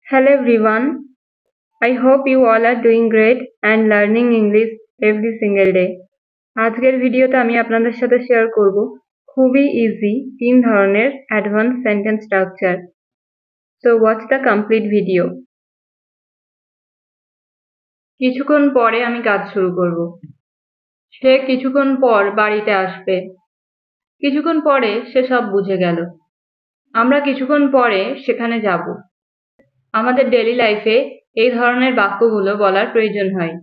Hello everyone. I hope you all are doing great and learning English every single day. আজকের ভিডিওতে আমি আপনাদের সাথে শেয়ার করব খুবই ইজি তিন ধরনের advance sentence structure. So watch the complete video. কিছুক্ষণ পরে আমি কাজ শুরু করব। সে কিছুক্ষণ পর বাড়িতে আসবে। কিছুক্ষণ পরে সে সব বুঝে গেল। আমরা কিছুক্ষণ পরে সেখানে যাব। আমাদের ডেইলি লাইফে এই ধরনের বাক্যগুলো বলার প্রয়োজন হয়।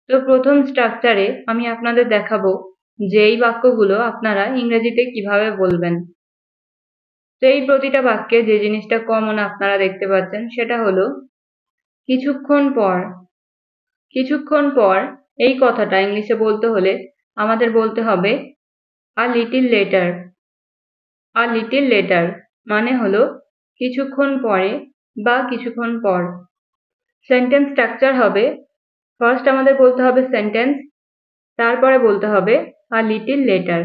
তো প্রথম স্ট্রাকচারে আমি আপনাদের দেখাবো যে এই বাক্যগুলো আপনারা ইংরেজিতে কিভাবে বলবেন। তো এই প্রতিটা বাক্যে যে জিনিসটা কমন আপনারা দেখতে পাচ্ছেন সেটা হলো কিছুক্ষণ পর। কিছুক্ষণ পর এই কথাটা ইংলিশে বলতে হলে আমাদের বলতে হবে a little letter. A little letter মানে হলো কিছুক্ষণ পরে বা কিছুক্ষণ পর। সেন্টেন্স স্ট্রাকচার হবে ফার্স্ট আমাদের বলতে হবে সেন্টেন্স, তারপরে বলতে হবে আ লিটিল লেটার,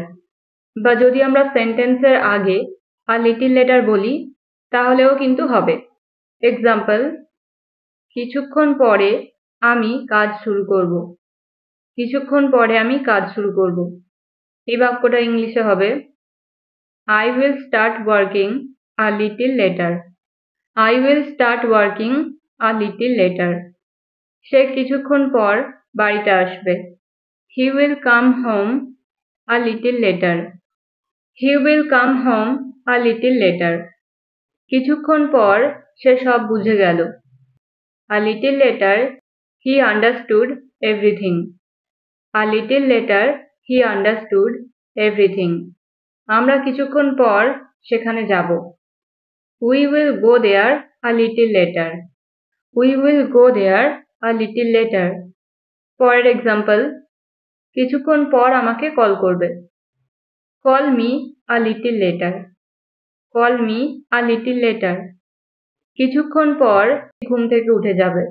বা যদি আমরা সেন্টেন্সের আগে আ লিটিল লেটার বলি তাহলেও কিন্তু হবে। এক্সাম্পল, কিছুক্ষণ পরে আমি কাজ শুরু করব। কিছুক্ষণ পরে আমি কাজ শুরু করব। এই বাক্যটা ইংলিশে হবে I will start working a little later. I will start working a little later. সে কিছুক্ষণ পর বাড়িতে আসবে। He will come home a little later. He will come home a little later. কিছুক্ষণ পর সে সব বুঝে গেল। A little later he understood everything. A little later he understood everything. আমরা কিছুক্ষণ পর সেখানে যাব। We will go there a little later. We will go there a little later. পরের এক্সাম্পল, কিছুক্ষণ পর আমাকে কল করবে। Call me a little later. Call me a little later. কিছুক্ষণ পর ঘুম থেকে উঠে যাবে।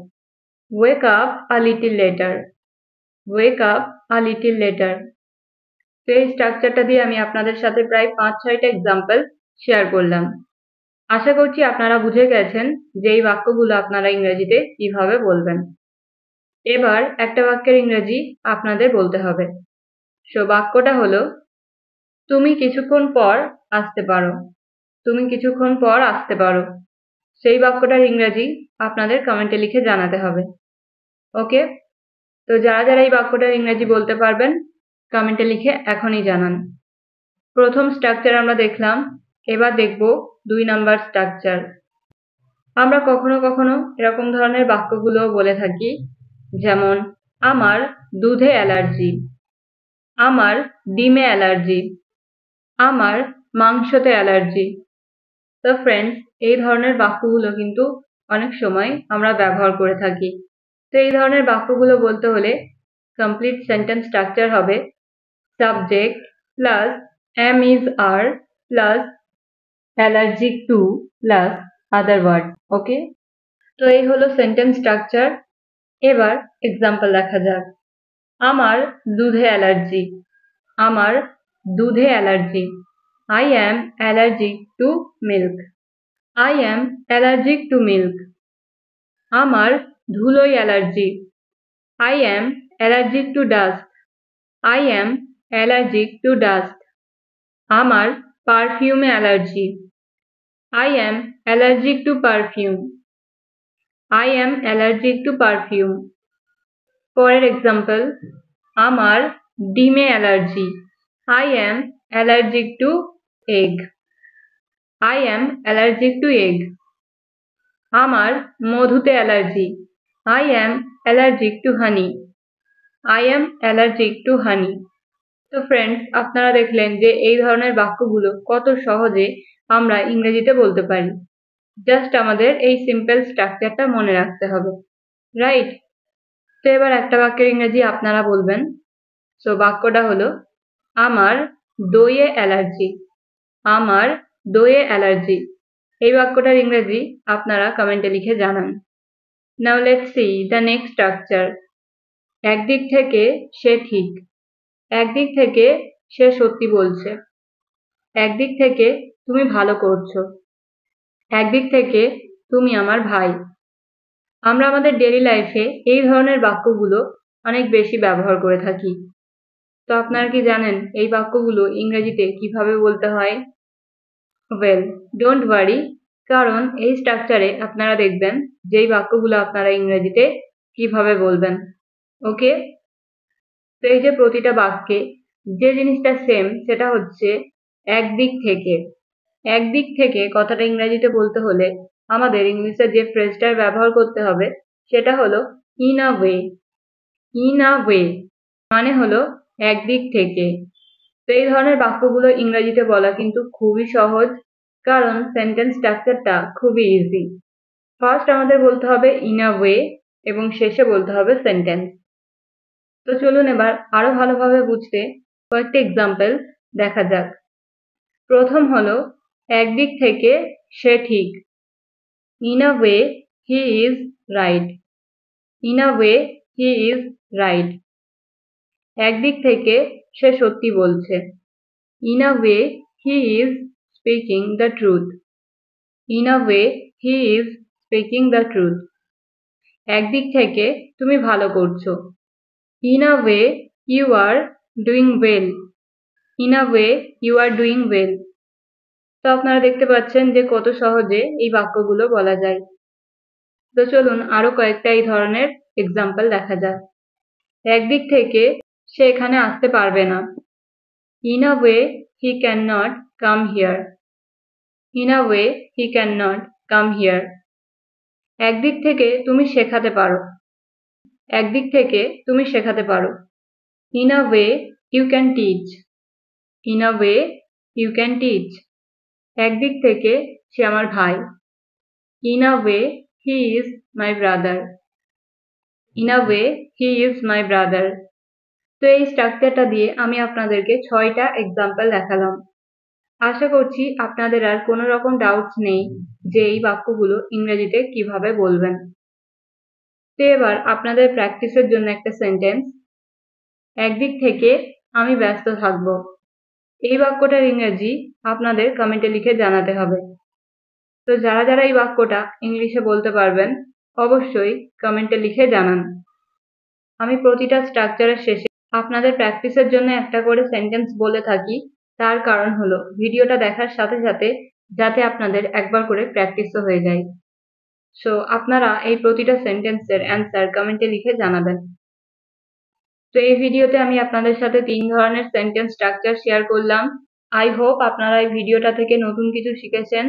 Wake up a little later. Wake up a little later. তো এই স্ট্রাকচারটা দিয়ে আমি আপনাদের সাথে প্রায় 5-6টা এক্সাম্পল শেয়ার করলাম। আশা করছি আপনারা বুঝে গেছেন যে এই বাক্যগুলো আপনারা ইংরেজিতে কিভাবে বলবেন। এবার একটা বাক্যের ইংরেজি আপনাদের বলতে হবে। সো বাক্যটা হলো তুমি কিছুক্ষণ পর আসতে পারো। তুমি কিছুক্ষণ পর আসতে পারো। সেই বাক্যটার ইংরেজি আপনাদের কমেন্টে লিখে জানাতে হবে। ওকে, তো যারা যারা এই বাক্যটার ইংরেজি বলতে পারবেন কমেন্টে লিখে এখনই জানান। প্রথম স্ট্রাকচার আমরা দেখলাম, এবার দেখব 2 নাম্বার স্ট্রাকচার। আমরা কখনো কখনো এরকম ধরনের বাক্যগুলো বলে থাকি, যেমন আমার দুধে অ্যালার্জি, আমার ডিমে অ্যালার্জি, আমার মাংসতে অ্যালার্জি। তো ফ্রেন্ডস, এই ধরনের বাক্যগুলো কিন্তু অনেক সময় আমরা ব্যবহার করে থাকি। তো এই ধরনের বাক্যগুলো বলতে হলে কমপ্লিট সেন্টেন্স স্ট্রাকচার হবে subject plus am is are plus allergic to plus other word. Okay, তো এই হলো সেন্টেন্স স্ট্রাকচার। এবার এক্সাম্পল দেখা যাক। আমার দুধে অ্যালার্জি। আমার দুধে allergy. I am allergic to milk. I am allergic to milk. আমার ধুলোয় allergy. I am allergic to dust. I am allergic to dust. আমার পারফিউমে allergy. I am allergic to perfume. I am allergic to perfume. পরের example, আমার ডিমে allergy. I am allergic to egg. I am allergic to egg. আমার মধুতে allergy. I am allergic to honey. I am allergic to honey. তো friends, আপনারা দেখলেন যে এই ধরনের বাক্যগুলো কত সহজে আমরা ইংরেজিতে বলতে পারি। জাস্ট আমাদের এই সিম্পল স্ট্রাকচারটা মনে রাখতে হবে, রাইট? তো এবার একটা বাক্যের ইংরেজি আপনারা বলবেন। সো বাক্যটা হলো আমার দইয়ে অ্যালার্জি। আমার দইয়ে অ্যালার্জি। এই বাক্যটার ইংরেজি আপনারা কমেন্টে লিখে জানান। Now let's see the next structure. একদিক থেকে সে ঠিক। একদিক থেকে সে সত্যি বলছে। একদিক থেকে তুমি ভালো করছো। একদিক থেকে তুমি আমার ভাই। আমরা আমাদের ডেইলি লাইফে এই ধরনের বাক্যগুলো অনেক বেশি ব্যবহার করে থাকি। তো আপনারা কি জানেন এই বাক্যগুলো ইংরেজিতে কিভাবে বলতে হয়? ওয়েল, ডোন্ট ওয়ারি, কারণ এই স্ট্রাকচারে আপনারা দেখবেন যে এই বাক্যগুলো আপনারা ইংরেজিতে কিভাবে বলবেন। ওকে? তো এই যে প্রতিটা বাক্যে যে জিনিসটা সেম সেটা হচ্ছে একদিক থেকে। একদিক থেকে কথাটা ইংরেজিতে বলতে হলে আমাদের ইংলিশে যে ফ্রেজটার ব্যবহার করতে হবে সেটা হলো in a way. In a way মানে হলো একদিক থেকে। তো এই ধরনের বাক্যগুলো ইংরেজিতে বলা কিন্তু খুবই সহজ, কারণ সেন্টেন্স স্ট্রাকচারটা খুবই ইজি। ফার্স্ট আমাদের বলতে হবে ইন আ ওয়ে এবং শেষে বলতে হবে সেন্টেন্স। তো চলুন এবার আরো ভালোভাবে বুঝতে কয়েকটি এক্সাম্পল দেখা যাক। প্রথম হলো একদিক থেকে সে ঠিক। In a way he is right. In a way he is right. একদিক থেকে সে সত্যি বলছে। In a way he is speaking the truth. In a way he is speaking the truth. একদিক থেকে তুমি ভালো করছো। In a way you are doing well. In a way you are doing well. তো আপনারা দেখতে পাচ্ছেন যে কত সহজে এই বাক্যগুলো বলা যায়। তো চলুন আরো কয়েকটা এই ধরনের এক্সাম্পল দেখা যাক। একদিক থেকে সে এখানে আসতে পারবে না। In a way he can not come here. In a way he can not come here. একদিক থেকে তুমি শেখাতে পারো। একদিক থেকে তুমি শেখাতে পারো। In a way you can teach. In a way you can teach. একদিক থেকে সে আমার ভাই। In a way he is my brother. In a way he is my brother. তো এই স্ট্রাকচারটা দিয়ে আমি আপনাদেরকে 6টা এক্সাম্পল দেখালাম। আশা করছি আপনাদের আর কোনো রকম ডাউটস নেই যে এই বাক্যগুলো ইংরেজিতে কিভাবে বলবেন। তো এবার আপনাদের প্র্যাকটিসের জন্য একটা সেন্টেন্স। একদিক থেকে আমি ব্যস্ত থাকবো। এই বাক্যটার ইংরেজি আপনাদের কমেন্টে লিখে জানাতে হবে। তো যারা যারা এই বাক্যটা ইংলিশে বলতে পারবেন অবশ্যই কমেন্টে লিখে জানান। আমি প্রতিটা স্ট্রাকচারের শেষে আপনাদের প্র্যাকটিসের জন্য একটা করে সেন্টেন্স বলে থাকি, তার কারণ হলো ভিডিওটা দেখার সাথে সাথে যাতে আপনাদের একবার করে প্র্যাকটিসও হয়ে যায়। সো আপনারা এই প্রতিটা সেন্টেন্সের অ্যান্সার কমেন্টে লিখে জানাবেন। তো এই ভিডিওতে আমি আপনাদের সাথে 3 ধরনের সেন্টেন্স স্ট্রাকচার শেয়ার করলাম। আই হোপ আপনারা এই ভিডিওটা থেকে নতুন কিছু শিখেছেন।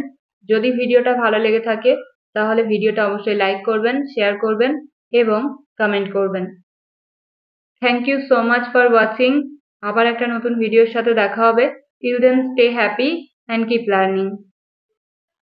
যদি ভিডিওটা ভালো লেগে থাকে তাহলে ভিডিওটা অবশ্যই লাইক করবেন, শেয়ার করবেন এবং কমেন্ট করবেন। Thank you so much for watching. আবার একটা নতুন ভিডিওর সাথে দেখা হবে। Till then stay happy and keep learning.